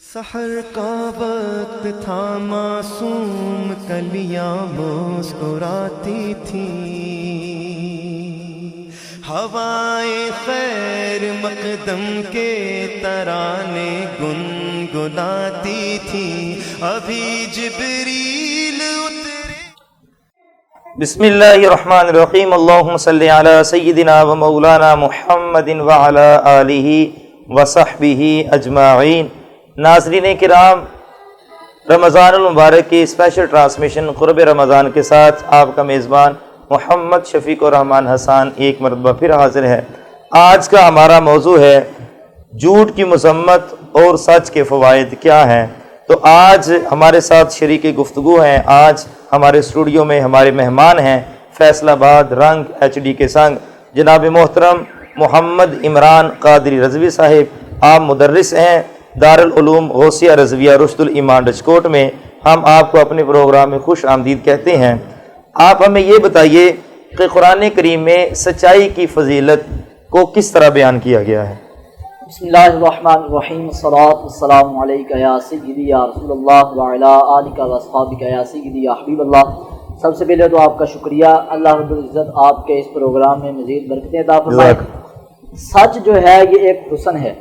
سحر کا وقت تھا، معصوم کلیاں مسکراتی تھیں، ہوائیں خیر مقدم کے ترانے گنگناتی تھیں، ابھی جبریل اترے۔ بسم اللہ الرحمن الرحیم، اللہم صلی علی سیدنا و مولانا محمد وعلی آلہ وصحبہ اجمعین۔ ناظرین کرام، رمضان المبارک کی اسپیشل ٹرانسمیشن قرب رمضان کے ساتھ آپ کا میزبان محمد شفیق الرحمن حسان ایک مرتبہ پھر حاضر ہے۔ آج کا ہمارا موضوع ہے جھوٹ کی مذمت اور سچ کے فوائد کیا ہیں۔ تو آج ہمارے ساتھ شریک گفتگو ہیں، آج ہمارے اسٹوڈیو میں ہمارے مہمان ہیں فیصل آباد رنگ HD کے سنگ جناب محترم محمد عمران قادری رضوی صاحب۔ آپ مدرس ہیں دارالعلوم غوثیہ رضویہ رشد الایمان رجکوٹ میں۔ ہم آپ کو اپنے پروگرام میں خوش آمدید کہتے ہیں۔ آپ ہمیں یہ بتائیے کہ قرآن کریم میں سچائی کی فضیلت کو کس طرح بیان کیا گیا ہے؟ بسم اللہ الرحمن الرحیم، الصلاۃ والسلام علیکہ یا سیدی یا رسول اللہ وعلی آلکہ واصحابکہ یا سیدی یا حبیب اللہ۔ سب سے پہلے تو آپ کا شکریہ، اللہ رب العزت آپ کے اس پروگرام میں مزید برکتیں عطا فرمائے۔ سچ جو ہے یہ ایک حسن ہے،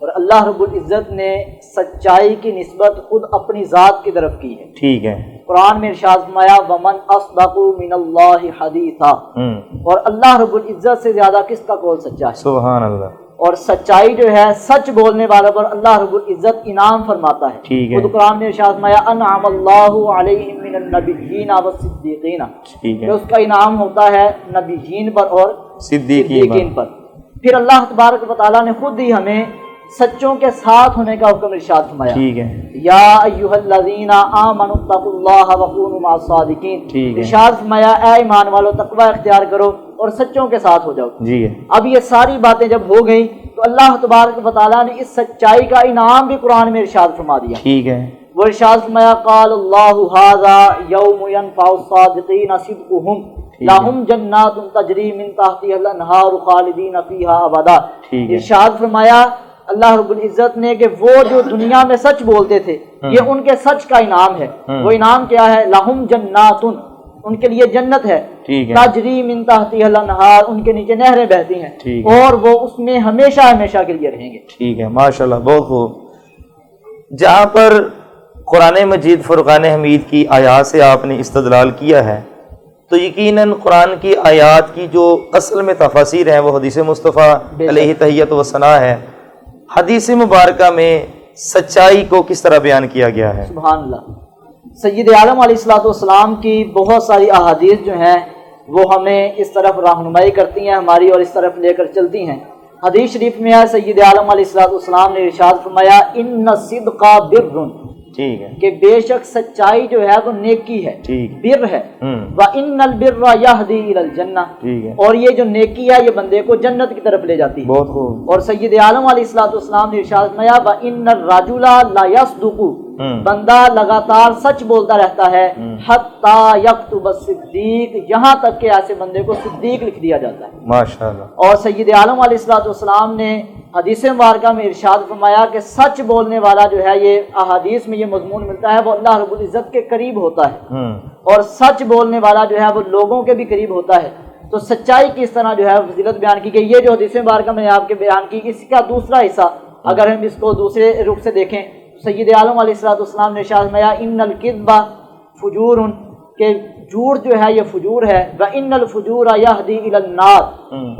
اور اللہ رب العزت نے سچائی کی نسبت خود اپنی ذات کی طرف کی ہے۔ ٹھیک ہے۔ قرآن میں ارشاد فرمایا وَمَنْ أَصْدَقُ مِنَ اللَّهِ حَدِيثًا، اور اللہ رب العزت سے زیادہ کس کا قول سچا ہے؟ سبحان اللہ۔ اور سچائی جو ہے، سچ بولنے والوں پر اللہ رب العزت انعام فرماتا ہے۔ ٹھیک ہے۔ خود قرآن میں ارشاد فرمایا انعم اللہ علیہم من النبیین والصدیقین، ٹھیک ہے۔ کہ اس کا انعام ہوتا ہے نبیین پر اور صدیقین پر۔ پھر اللہ تبارک و تعالیٰ نے خود ہی ہمیں سچوں کے ساتھ ہونے کا حکم ارشاد فرمایا۔ ٹھیک ہے۔ یا ایھا الذین آمنوا اتقوا اللہ وکونوا مع الصادقین، ٹھیک ہے۔ ارشاد فرمایا اے ایمان والو تقوی اختیار کرو اور سچوں کے ساتھ ہو جاؤ۔ جی ہے۔ اب یہ ساری باتیں جب ہو گئیں تو اللہ تبارک و تعالیٰ نے اس سچائی کا انعام بھی قرآن میں ارشاد فرما دیا۔ ٹھیک ہے۔ وہ ارشاد فرمایا قال اللہ ھذا یوم ینفع الصادقین صدقہم لہم جنات تجری من تحتہا الانہار خالدین فیہا ابدا۔ ارشاد فرمایا اللہ رب العزت نے کہ وہ جو دنیا میں سچ بولتے تھے یہ ان کے سچ کا انعام ہے۔ وہ انعام کیا ہے؟ لہم جنات، ان کے لیے جنت ہے، تجری من تحتہا الانہار، ان کے نیچے نہریں بہتی ہیں، اور وہ اس میں ہمیشہ ہمیشہ کے لیے رہیں گے۔ ٹھیک ہے، ماشاءاللہ، بہت خوب۔ جہاں پر قرآن مجید فرقان حمید کی آیات سے آپ نے استدلال کیا ہے تو یقیناً قرآن کی آیات کی جو اصل میں تفاسیر ہیں وہ حدیث مصطفیٰ علیہ تحیۃ و ثنا ہے۔ حدیث مبارکہ میں سچائی کو کس طرح بیان کیا گیا ہے؟ سبحان اللہ۔ سید عالم علیہ السلام کی بہت ساری احادیث جو ہیں وہ ہمیں اس طرف رہنمائی کرتی ہیں ہماری، اور اس طرف لے کر چلتی ہیں۔ حدیث شریف میں ہے سید عالم علیہ السلام نے ارشاد فرمایا ان الصدق بر، ٹھیک ہے، کہ بے شک سچائی جو ہے وہ نیکی ہے، بر ہے۔ وَإِنَّ الْبِرَّ يَهْدِي إِلَى الْجَنَّةِ، اور یہ جو نیکی ہے یہ بندے کو جنت کی طرف لے جاتی ہے۔ بہت خوب۔ اور سید عالم علیہ السلام نے ارشاد فرمایا وَإِنَّ الرَّجُلَ لَيَصْدُقُ، بندہ لگاتار سچ بولتا رہتا ہے حَتَّى يَكْتُبَ الصِّدِّيقُ، یہاں تک کہ ایسے بندے کو صدیق لکھ دیا جاتا ہے۔ ماشاءاللہ۔ اور سید عالم علیہ السلام نے حدیث مبارکہ میں ارشاد فرمایا کہ سچ بولنے والا جو ہے، یہ احادیث میں یہ مضمون ملتا ہے، وہ اللہ رب العزت کے قریب ہوتا ہے، اور سچ بولنے والا جو ہے وہ لوگوں کے بھی قریب ہوتا ہے۔ تو سچائی کی اس طرح جو ہے فضیلت بیان کی گئی۔ یہ جو حدیث مبارکہ میں نے آپ کے بیان کی، اس کا دوسرا حصہ اگر ہم اس کو دوسرے رخ سے دیکھیں، سید عالم علیہ السلام نے ارشاد فرمایا ان الکذب فجور، کہ جھوٹ جو ہے یہ فجور ہے، وَإِنَّ الْفُجُورَ يَهْدِي إِلَى النَّارِ،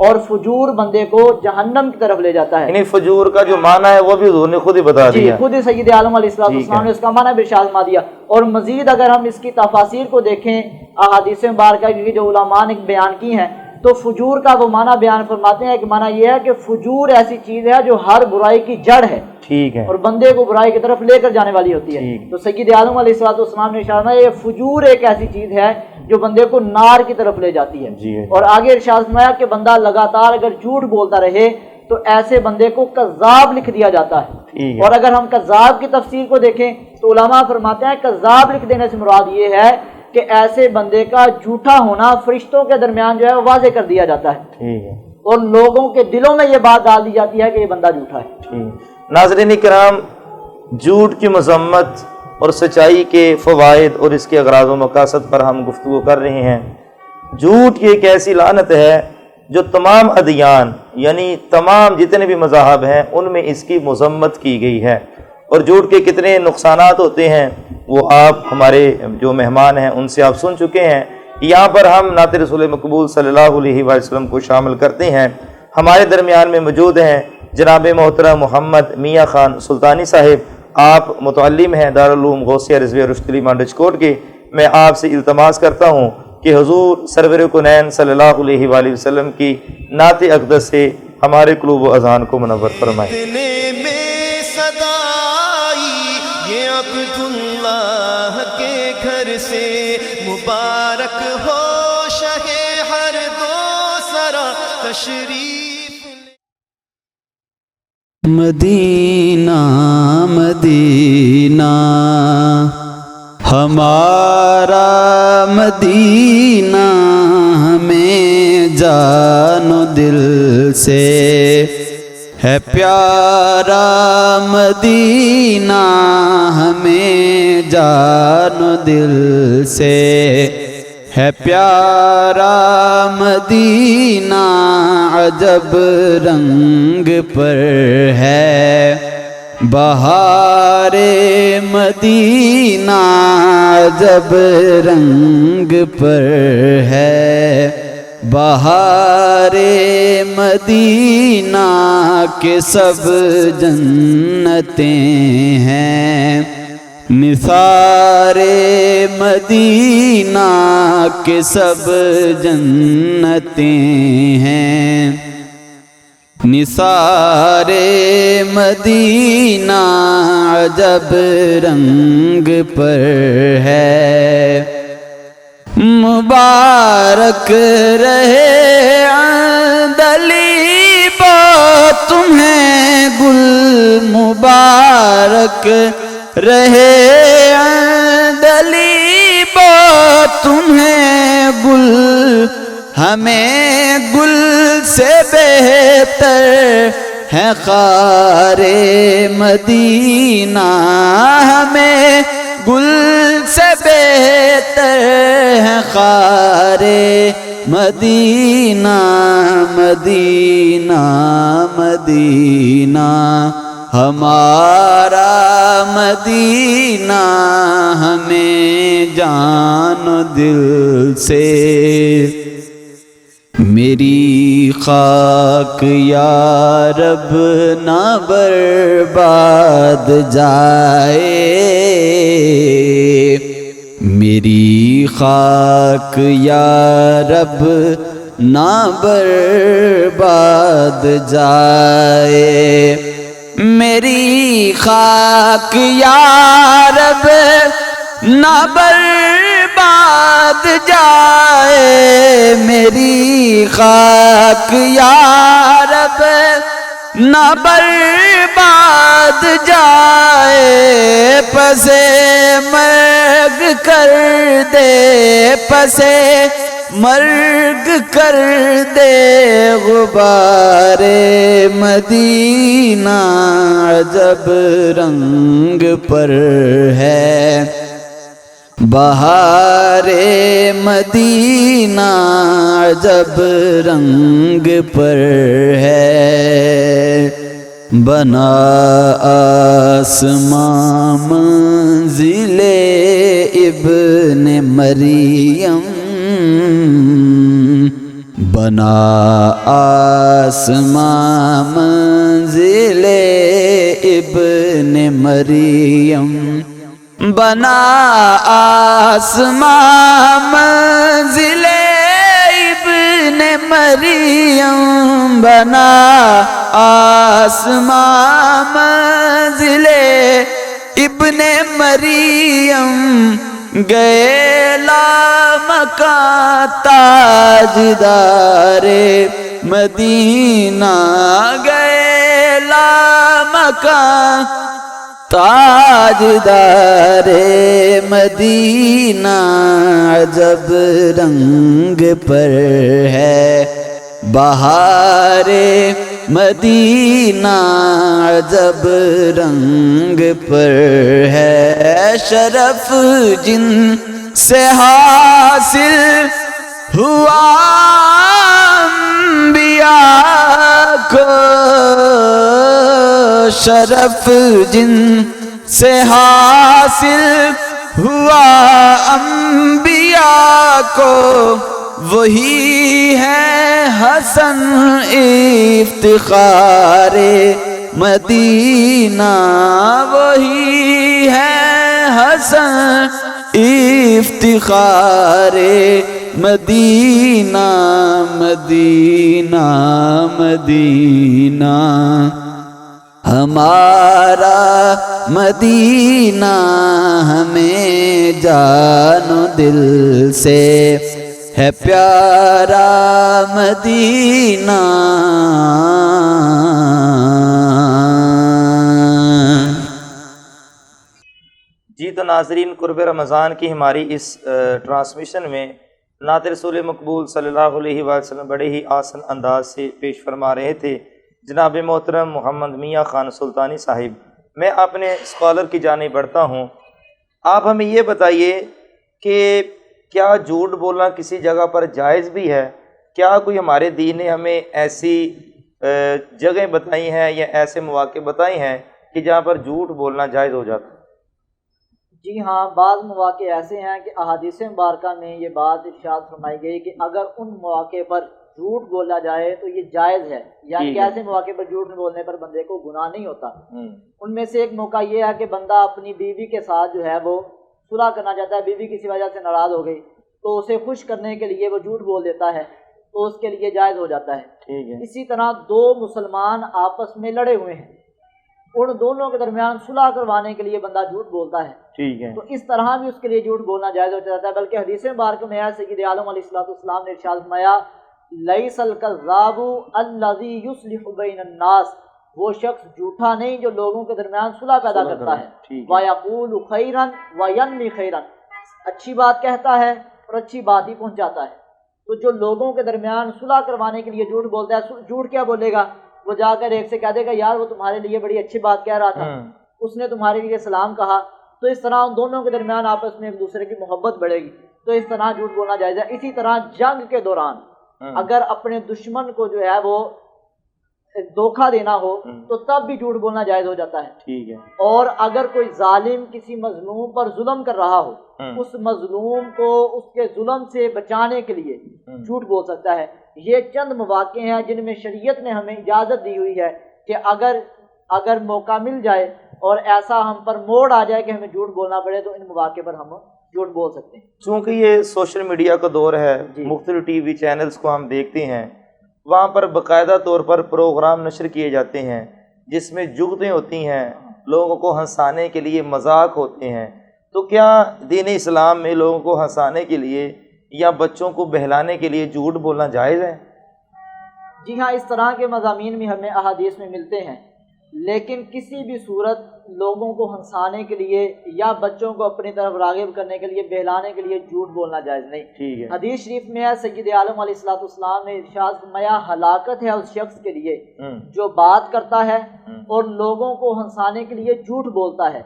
اور فجور بندے کو جہنم کی طرف لے جاتا ہے۔ یعنی فجور کا جو معنی ہے وہ بھی حضور نے خود ہی بتا دیا۔ خود ہی سید عالم علیہ السلام نے اس کا معنی بھی ارشاد فرما دیا۔ اور مزید اگر ہم اس کی تفاسیر کو دیکھیں احادیث مبارکہ کی جو علماء نے بیان کی ہیں، تو فجور کا وہ معنی بیان فرماتے ہیں، ایک معنی یہ ہے کہ فجور ایسی چیز ہے جو ہر برائی کی جڑ ہے، ٹھیک ہے، اور بندے کو برائی کی طرف لے کر جانے والی ہوتی ہے۔ تو سید عالم علیہ السلام نے ارشاد فرمایا یہ فجور ایک ایسی چیز ہے جو بندے کو نار کی طرف لے جاتی ہے۔ اور آگے ارشاد فرمایا کہ بندہ لگاتار اگر جھوٹ بولتا رہے تو ایسے بندے کو کذاب لکھ دیا جاتا ہے۔ اور اگر ہم کذاب کی تفسیر کو دیکھیں تو علماء فرماتے ہیں کذاب لکھ دینے سے مراد یہ ہے کہ ایسے بندے کا جھوٹا ہونا فرشتوں کے درمیان جو ہے واضح کر دیا جاتا ہے، اور لوگوں کے دلوں میں یہ بات ڈال دی جاتی ہے کہ یہ بندہ جھوٹا ہے۔ ناظرین کرام، جھوٹ کی مذمت اور سچائی کے فوائد اور اس کے اغراض و مقاصد پر ہم گفتگو کر رہے ہیں۔ جھوٹ کی ایک ایسی لعنت ہے جو تمام ادیان یعنی تمام جتنے بھی مذاہب ہیں ان میں اس کی مذمت کی گئی ہے، اور جھوٹ کے کتنے نقصانات ہوتے ہیں وہ آپ ہمارے جو مہمان ہیں ان سے آپ سن چکے ہیں۔ یہاں پر ہم نعت رسول مقبول صلی اللہ علیہ وسلم کو شامل کرتے ہیں۔ ہمارے درمیان میں موجود ہیں جناب محترم محمد میاں خان سلطانی صاحب، آپ متعلم ہیں دارالعلوم غوثیہ رضویہ رشتلی مانڈج کوٹ کے۔ میں آپ سے التماس کرتا ہوں کہ حضور سرور کونین صلی اللہ علیہ وآلہ وسلم کی نعت اقدس سے ہمارے قلوب و اذہان کو منور فرمائیں۔ اتنے میں صدا آئی یہ عبداللہ کے گھر سے، مبارک ہو شہ ہر دو سرا تشریف۔ مدینہ مدینہ ہمارا مدینہ، ہمیں جان و دل سے ہے پیارا مدینہ، ہمیں جان و دل سے ہے پیارا مدینہ، عجب رنگ پر ہے بہار مدینہ، عجب رنگ پر ہے بہار مدینہ، کے سب جنتیں ہیں نثار مدینہ، کے سب جنتیں ہیں نثار مدینہ، عجب رنگ پر ہے مبارک رہے عندلیب تمہیں گل، مبارک رہے عندلیب تمہیں گل، ہمیں گل سے بہتر ہے خار مدینہ، ہمیں گل سے بہتر ہے خار مدینہ، مدینہ مدینہ ہمارا مدینہ، ہمیں جان و دل سے میری خاک یا رب نہ برباد جائے، میری خاک یا رب نہ برباد جائے، میری خاک یا رب نہ برباد جائے، میری خاک یا رب نہ برباد جائے، پسے مرگ کر دے، پسے مرگ کر دے غبار مدینہ، عجب رنگ پر ہے بہار مدینہ، عجب رنگ پر ہے بنا آسمان منزل ابن مریم، بنا آسمان منزل ابن مریم، بنا آسمان منزل ابن مریم، بنا آسمان منزل ابن مریم، گئے لامکاں تاجدار مدینہ، گئے لامکاں تاجدار مدینہ، عجب رنگ پر ہے بہار مدینہ عجب رنگ پر ہے، شرف جن سے حاصل ہوا انبیاء کو، شرف جن سے حاصل ہوا انبیاء کو، وہی ہے حسن افتخار مدینہ، وہی ہے حسن افتخار مدینہ، مدینہ مدینہ ہمارا مدینہ، ہمیں جان و دل سے ہے پیارا مدینہ۔ جی تو ناظرین، قرب رمضان کی ہماری اس ٹرانسمیشن میں نعت رسول مقبول صلی اللہ علیہ وآلہ وسلم بڑے ہی آسن انداز سے پیش فرما رہے تھے جناب محترم محمد میاں خان سلطانی صاحب۔ میں اپنے اسکالر کی جانب بڑھتا ہوں، آپ ہمیں یہ بتائیے کہ کیا جھوٹ بولنا کسی جگہ پر جائز بھی ہے؟ کیا کوئی ہمارے دین نے ہمیں ایسی جگہیں بتائی ہیں یا ایسے مواقع بتائے ہیں کہ جہاں پر جھوٹ بولنا جائز ہو جاتا ہے؟ جی ہاں، بعض مواقع ایسے ہیں کہ احادیث مبارکہ میں یہ بات ارشاد فرمائی گئی کہ اگر ان مواقع پر جھوٹ بولا جائے تو یہ جائز ہے، یعنی کہ ایسے مواقع پر جھوٹ بولنے پر بندے کو گناہ نہیں ہوتا۔ ان میں سے ایک موقع یہ ہے کہ بندہ اپنی بیوی کے ساتھ جو ہے وہ صلح کرنا چاہتا ہے، بیوی کسی وجہ سے ناراض ہو گئی تو اسے خوش کرنے کے لیے وہ جھوٹ بول دیتا ہے تو اس کے لیے جائز ہو جاتا ہے۔ اسی طرح دو مسلمان آپس میں لڑے ہوئے ہیں، ان دونوں کے درمیان صلح کروانے کے لیے بندہ جھوٹ بولتا ہے، تو اس طرح بھی اس کے لیے جھوٹ بولنا جائز ہو جاتا ہے۔ بلکہ حدیث مبارکہ میں ہے، سید عالم علیہ السلام نے ارشاد فرمایا، لیس الکذاب الذی یصلح بین الناس، وہ شخص جھوٹا نہیں جو لوگوں کے درمیان صلح پیدا کرتا ہے، ویقول خیرا وینمی خیرا، اچھی بات کہتا ہے اور اچھی بات ہی پہنچاتا ہے۔ تو جو لوگوں کے درمیان صلح کروانے کے لیے جھوٹ بولتا ہے، جھوٹ کیا بولے گا؟ وہ جا کر ایک سے کہہ دے گا یار وہ تمہارے لیے بڑی اچھی بات کہہ رہا تھا، اس نے تمہارے لیے سلام کہا، تو اس طرح ان دونوں کے درمیان آپس میں ایک دوسرے کی محبت بڑھے گی، تو اس طرح جھوٹ بولنا جائز ہے۔ اسی طرح جنگ کے دوران اگر اپنے دشمن کو جو ہے وہ دھوکہ دینا ہو تو تب بھی جھوٹ بولنا جائز ہو جاتا ہے۔ اور اگر کوئی ظالم کسی مظلوم پر ظلم کر رہا ہو، اس مظلوم کو اس کے ظلم سے بچانے کے لیے جھوٹ بول سکتا ہے۔ یہ چند مواقع ہیں جن میں شریعت نے ہمیں اجازت دی ہوئی ہے کہ اگر موقع مل جائے اور ایسا ہم پر موڑ آ جائے کہ ہمیں جھوٹ بولنا پڑے تو ان مواقع پر ہم جھوٹ بول سکتے ہیں۔ چونکہ یہ سوشل میڈیا کا دور ہے، مختلف ٹی وی چینلز کو ہم دیکھتے ہیں، وہاں پر باقاعدہ طور پر پروگرام نشر کیے جاتے ہیں جس میں جگتیں ہوتی ہیں، لوگوں کو ہنسانے کے لیے مذاق ہوتے ہیں، تو کیا دین اسلام میں لوگوں کو ہنسانے کے لیے یا بچوں کو بہلانے کے لیے جھوٹ بولنا جائز ہے؟ جی ہاں، اس طرح کے مضامین بھی ہمیں احادیث میں ملتے ہیں، لیکن کسی بھی صورت لوگوں کو ہنسانے کے لیے یا بچوں کو اپنی طرف راغب کرنے کے لیے، بہلانے کے لیے جھوٹ بولنا جائز نہیں۔ حدیث شریف میں ہے، سید عالم علیہ السلام نے ارشاد فرمایا، ہلاکت ہے اس شخص کے لیے جو بات کرتا ہے اور لوگوں کو ہنسانے کے لیے جھوٹ بولتا ہے،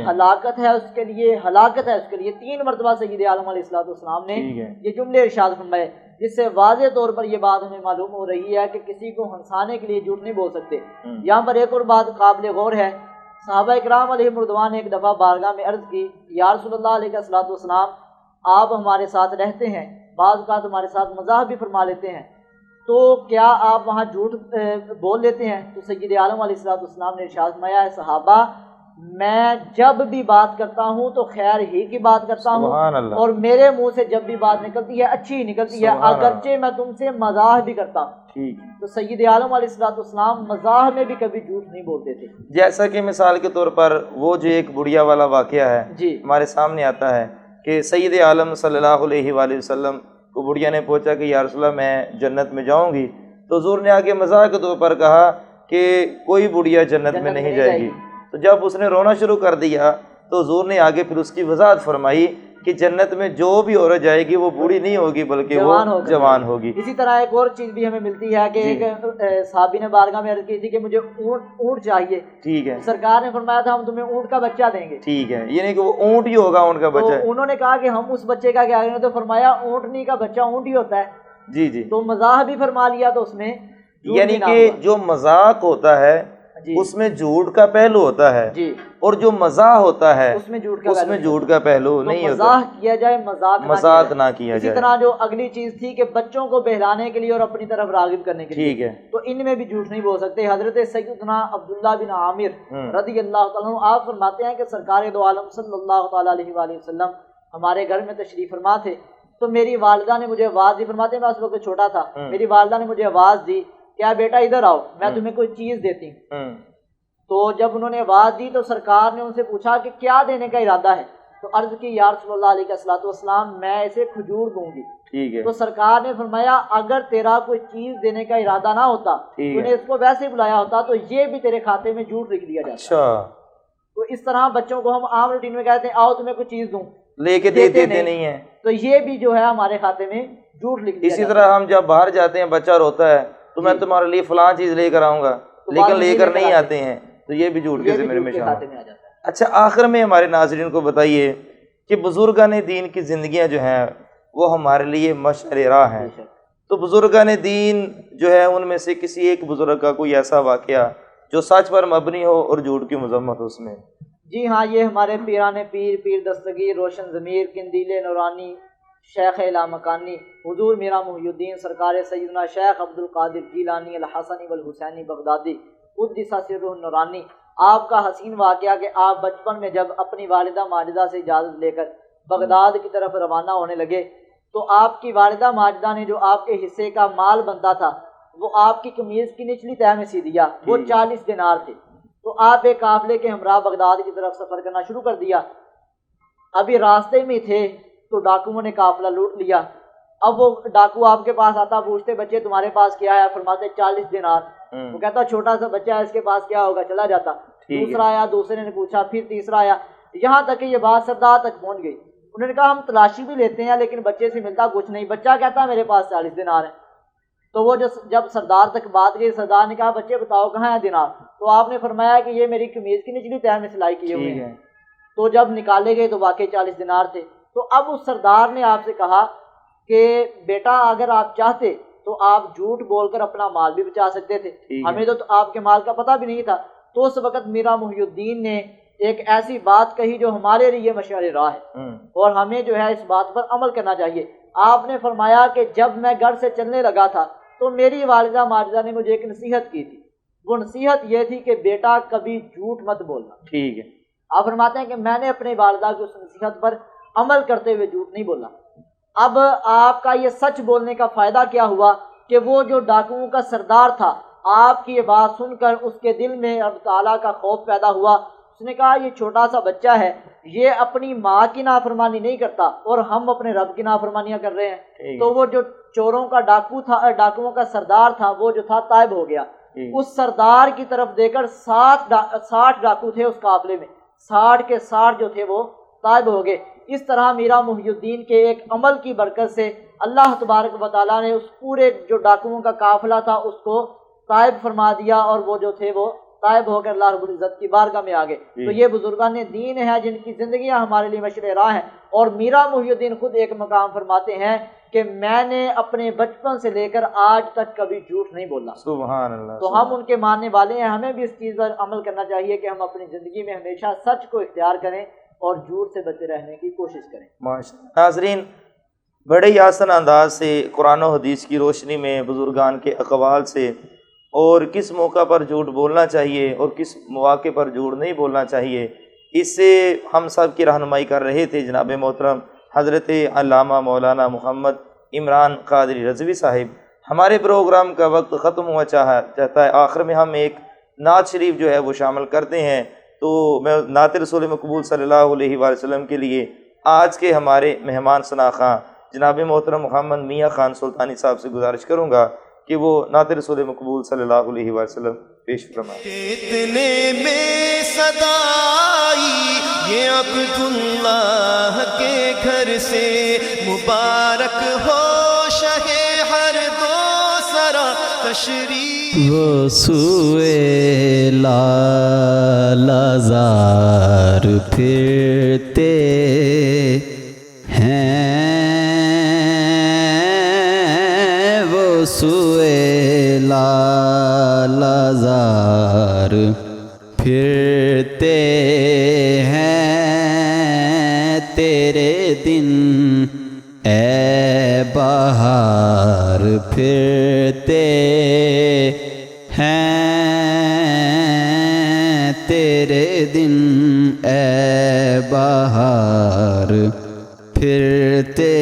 ہلاکت ہے اس کے لیے، ہلاکت ہے اس کے لیے۔ 3 مرتبہ سید عالم علیہ السلام نے یہ جملے ارشاد فرمائے، جس سے واضح طور پر یہ بات ہمیں معلوم ہو رہی ہے کہ کسی کو ہنسانے کے لیے جھوٹ نہیں بول سکتے۔ یہاں پر ایک اور بات قابل غور ہے، صحابہ اکرام علیہم رضوان نے ایک دفعہ بارگاہ میں عرض کی، یا رسول اللہ علیہ السلام، آپ ہمارے ساتھ رہتے ہیں، بعض اوقات ہمارے ساتھ مزاح بھی فرما لیتے ہیں، تو کیا آپ وہاں جھوٹ بول لیتے ہیں؟ تو سید عالم علیہ السلام نے ارشاد فرمایا، ہے صحابہ، میں جب بھی بات کرتا ہوں تو خیر ہی کی بات کرتا ہوں، اور میرے منہ سے جب بھی بات نکلتی ہے اچھی ہی نکلتی ہے، اگرچہ میں تم سے مزاح بھی کرتا ہوں۔ تو سید عالم علیہ السلام مزاح میں بھی کبھی جھوٹ نہیں بولتے تھے۔ جیسا کہ مثال کے طور پر وہ جو ایک بڑھیا والا واقعہ ہے ہمارے سامنے آتا ہے کہ سید عالم صلی اللہ علیہ وآلہ وسلم کو بڑھیا نے پوچھا کہ یا رسول اللہ میں جنت میں جاؤں گی، تو حضور نے آگے مزاح کے طور پر کہا کہ کوئی بڑھیا جنت میں نہیں جائے گی۔ تو جب اس نے رونا شروع کر دیا تو حضور نے آگے پھر اس کی وضاحت فرمائی کہ جنت میں جو بھی عورت جائے گی وہ بوڑھی نہیں ہوگی بلکہ وہ جوان ہوگی۔ اسی طرح ایک اور چیز بھی ہمیں ملتی ہے کہ ایک صحابی نے بارگاہ میں عرض کی تھی کہ مجھے اونٹ چاہیے، ٹھیک ہے، سرکار نے فرمایا تھا ہم تمہیں اونٹ کا بچہ دیں گے، ٹھیک ہے، یعنی کہ وہ اونٹ ہی ہوگا اونٹ کا تو بچہ۔ انہوں نے کہا کہ ہم اس بچے کا کیا کریں، تو فرمایا اونٹنی کا بچہ اونٹ ہی ہوتا ہے، جی جی، تو مزاح بھی فرما لیا تو اس میں یعنی کہ جو مذاق ہوتا ہے اس میں جھوٹ کا پہلو ہوتا ہے، جی، اور جو مزاح ہوتا ہے اس میں جھوٹ کا پہلو نہیں ہوتا، مزاح کیا جائے مذاق نہ کیا اسی جائے۔ طرح جو اگلی چیز تھی کہ بچوں کو بہلانے کے لیے اور اپنی طرف راغب کرنے کے لیے، ٹھیک ہے، تو ان میں بھی جھوٹ نہیں بول سکتے۔ حضرت سیدنا عبداللہ بن عامر رضی اللہ تعالیٰ عنہ آپ فرماتے ہیں کہ سرکار دو عالم صلی اللہ تعالیٰ علیہ وآلہ وسلم ہمارے گھر میں تشریف فرما تھے، تو میری والدہ نے مجھے آواز دی، فرماتے ہیں میں اس وقت چھوٹا تھا، میری والدہ نے مجھے آواز دی کیا بیٹا ادھر آؤ میں تمہیں کوئی چیز دیتی ہوں، تو جب انہوں نے آواز دی تو سرکار نے ان سے پوچھا کہ کیا دینے کا ارادہ ہے، تو عرض کی یا رسول اللہ علیہ السلام میں اسے کھجور دوں گی، ٹھیک ہے، تو سرکار نے فرمایا اگر تیرا کوئی چیز دینے کا ارادہ نہ ہوتا تو نے اس کو ویسے بلایا ہوتا تو یہ بھی تیرے کھاتے میں جھوٹ لکھ دیا جاتا۔ اچھا، تو اس طرح بچوں کو ہم عام روٹین میں کہتے ہیں آؤ تمہیں کوئی چیز دوں، لے کے دیتے نہیں ہیں، تو یہ بھی جو ہے ہمارے کھاتے میں جھوٹ لکھ دیا۔ اسی طرح ہم جب باہر جاتے ہیں بچہ روتا ہے تو میں تمہارے لیے فلاں چیز لے کر آؤں گا، لیکن لے کر نہیں آتے ہیں، تو یہ بھی جھوٹ کے ذمے میں شامل ہے۔ اچھا، آخر میں ہمارے ناظرین کو بتائیے کہ بزرگان دین کی زندگیاں جو ہیں وہ ہمارے لیے مشعل راہ ہیں، تو بزرگان دین جو ہے ان میں سے کسی ایک بزرگ کا کوئی ایسا واقعہ جو سچ پر مبنی ہو اور جھوٹ کی مذمت ہو اس میں؟ جی ہاں، یہ ہمارے پیران پیر، پیر دستگیر، روشن ضمیر، قندیل نورانی، شیخ لامکانی، حضور میرا محی الدین سرکار سیدنا شیخ عبد القادر جیلانی الحسنی والحسینی بغدادی قدس سرہ النورانی، آپ کا حسین واقعہ کہ آپ بچپن میں جب اپنی والدہ ماجدہ سے اجازت لے کر بغداد کی طرف روانہ ہونے لگے تو آپ کی والدہ ماجدہ نے جو آپ کے حصے کا مال بنتا تھا وہ آپ کی قمیض کی نچلی تہہ میں سی دیا، وہ 40 دینار تھے، تو آپ ایک قافلے کے ہمراہ بغداد کی طرف سفر کرنا شروع کر دیا۔ ابھی راستے میں تھے تو ڈاکوؤں نے قافلہ لوٹ لیا، اب وہ ڈاکو آپ کے پاس آتا، پوچھتے بچے تمہارے پاس کیا ہے، فرماتے 40 دینار، وہ کہتا چھوٹا سا بچہ ہے اس کے پاس کیا ہوگا، چلا جاتا۔ دوسرا آیا، دوسرے نے پوچھا، پھر تیسرا آیا، یہاں تک کہ یہ بات سردار تک پہنچ گئی۔ انہوں نے کہا ہم تلاشی بھی لیتے ہیں لیکن بچے سے ملتا کچھ نہیں، بچہ کہتا میرے پاس 40 دینار ہیں۔ تو وہ جب سردار تک بات گئی، سردار نے کہا بچے بتاؤ کہاں ہے دینار، تو آپ نے فرمایا کہ یہ میری قمیض کی نچلی تہہ میں سلائی کیے ہوئے ہیں۔ تو جب نکالے گئے تو واقعی 40 دینار تھے۔ تو اب اس سردار نے آپ سے کہا کہ بیٹا اگر آپ چاہتے تو آپ جھوٹ بول کر اپنا مال بھی بچا سکتے تھے، ہمیں تو آپ کے مال کا پتہ بھی نہیں تھا۔ تو اس وقت میرا محی الدین نے ایک ایسی بات کہی جو ہمارے لیے مشعل راہ ہے اور ہمیں جو ہے اس بات پر عمل کرنا چاہیے۔ آپ نے فرمایا کہ جب میں گھر سے چلنے لگا تھا تو میری والدہ ماجدہ نے مجھے ایک نصیحت کی تھی، وہ نصیحت یہ تھی کہ بیٹا کبھی جھوٹ مت بولنا۔ ٹھیک ہے، آپ فرماتے ہیں کہ میں نے اپنے والدہ کی اس نصیحت پر عمل کرتے ہوئے جھوٹ نہیں بولا۔ اب آپ کا یہ سچ بولنے کا فائدہ کیا ہوا کہ وہ جو ڈاکوؤں کا سردار تھا، آپ کی یہ بات سن کر اس کے دل میں رب تعالیٰ کا خوف پیدا ہوا۔ اس نے کہا یہ چھوٹا سا بچہ ہے، یہ اپنی ماں کی نافرمانی نہیں کرتا اور ہم اپنے رب کی نافرمانیاں کر رہے ہیں۔ تو وہ جو چوروں کا ڈاکو تھا، ڈاکوؤں کا سردار تھا، وہ جو تھا طائب ہو گیا۔ اس سردار کی طرف دے کر 60 ڈاکو تھے اس قافلے میں، 60 کے 60 جو تھے وہ طائب ہو گئے۔ اس طرح میرا محی الدین کے ایک عمل کی برکت سے اللہ تبارک و تعالیٰ نے اس پورے جو ڈاکوؤں کا قافلہ تھا اس کو طائب فرما دیا اور وہ جو تھے وہ طائب ہو کر اللہ رب العزت کی بارگاہ میں آ گئے۔ تو یہ بزرگان دین ہیں جن کی زندگیاں ہمارے لیے مشعل راہ ہیں، اور میرا محی الدین خود ایک مقام فرماتے ہیں کہ میں نے اپنے بچپن سے لے کر آج تک کبھی جھوٹ نہیں بولا۔ سبحان اللہ۔ تو ہم ان کے ماننے والے ہیں، ہمیں بھی اس چیز پر عمل کرنا چاہیے کہ ہم اپنی زندگی میں ہمیشہ سچ کو اختیار کریں اور جھوٹ سے بچے رہنے کی کوشش کریں۔ ماشاءاللہ۔ ناظرین، بڑے ہی آسان انداز سے قرآن و حدیث کی روشنی میں بزرگان کے اقوال سے اور کس موقع پر جھوٹ بولنا چاہیے اور کس مواقع پر جھوٹ نہیں بولنا چاہیے، اس سے ہم سب کی رہنمائی کر رہے تھے جناب محترم حضرت علامہ مولانا محمد عمران قادری رضوی صاحب۔ ہمارے پروگرام کا وقت ختم ہوا چاہتا ہے، آخر میں ہم ایک نعت شریف جو ہے وہ شامل کرتے ہیں۔ تو میں نعت رسول مقبول صلی اللہ علیہ وآلہ وسلم کے لیے آج کے ہمارے مہمان خاں جناب محترم محمد میاں خان سلطانی صاحب سے گزارش کروں گا کہ وہ نعت رسول مقبول صلی اللہ علیہ وآلہ وسلم پیش فرمائیں۔ اتنے میں صدا آئی یہ عبداللہ کے گھر سے مبارک ہو شہ ہر دو سرا تشریف وہ سوئے لالازار پھرتے ہیں، وہ سوئے لالازار پھرتے ہیں، تیرے دن اے بہار پھرتے ہیں، تیرے دن اے بہار پھرتے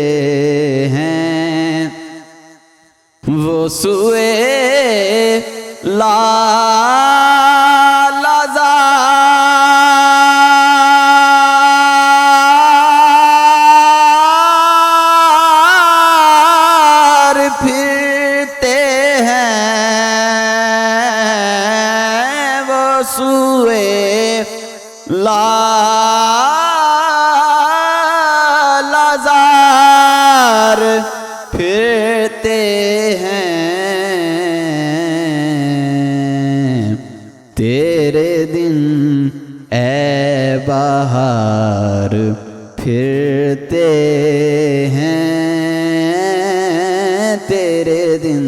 ہیں، وہ سوئے لالازار پھرتے ہیں، وہ سوئے لالازار پھرتے ہیں، تیرے دن اے بہار پھرتے ہیں، تیرے دن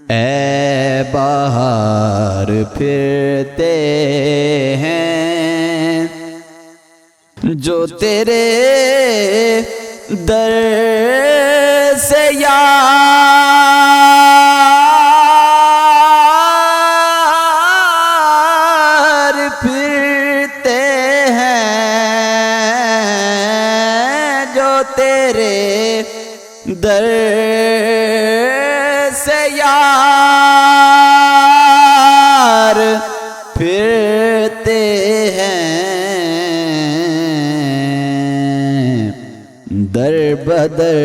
اے بہار پھرتے ہیں، جو تیرے در سے یار پھرتے ہیں، جو تیرے در سے یار پھرتے ہیں، در بدر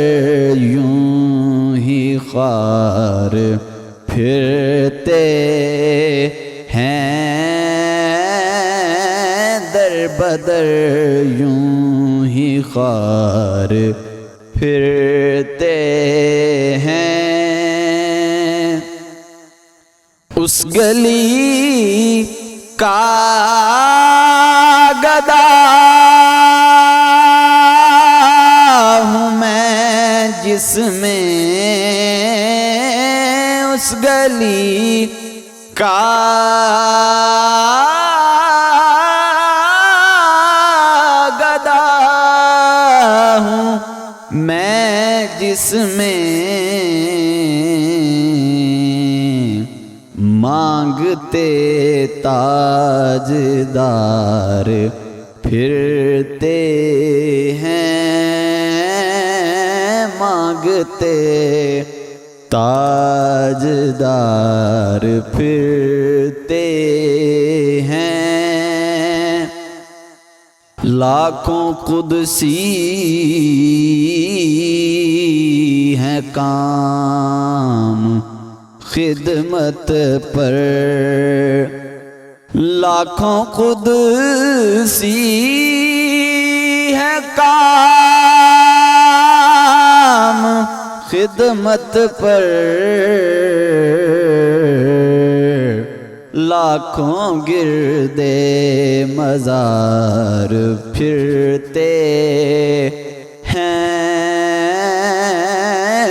یوں ہی خوار پھرتے ہیں، در بدر یوں ہی خوار پھرتے ہیں، اس گلی کا گدا ہوں میں جس میں، اس گلی کا گدا ہوں میں جس میں، مانگتے تاجدار پھرتے ہیں، مانگتے تاجدار پھرتے ہیں، لاکھوں قدسی ہیں کام خدمت پر، لاکھوں قدسی ہے کام خدمت پر، لاکھوں گردے مزار پھرتے ہیں،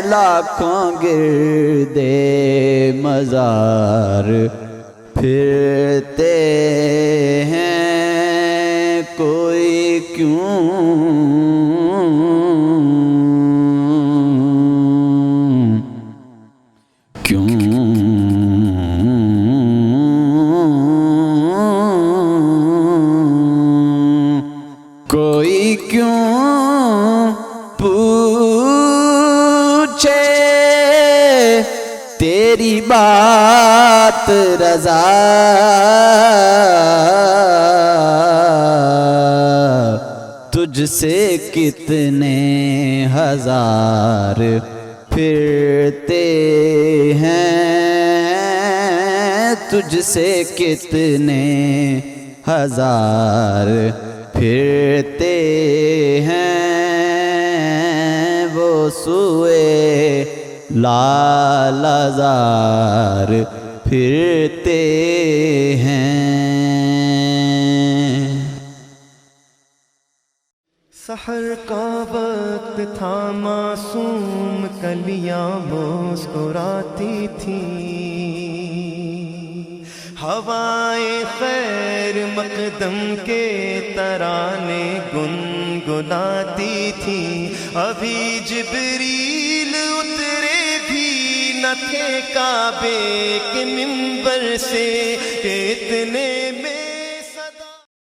لاکھوں گردے مزار پھرتے ہیں، کوئی کیوں کوئی کیوں پوچھے تیری بات رضا، تجھ سے کتنے ہزار پھرتے ہیں، تجھ سے کتنے ہزار پھرتے ہیں، سوئے لالازار پھرتے ہیں۔ سحر کا وقت تھا، معصوم کلیاں مسکراتی تھیں، ہوائیں خیر مقدم کے ترانے گنگناتی تھیں، ابھی جبریل اترے بھی نہ تھے کعبے کے منبر سے کہ اتنے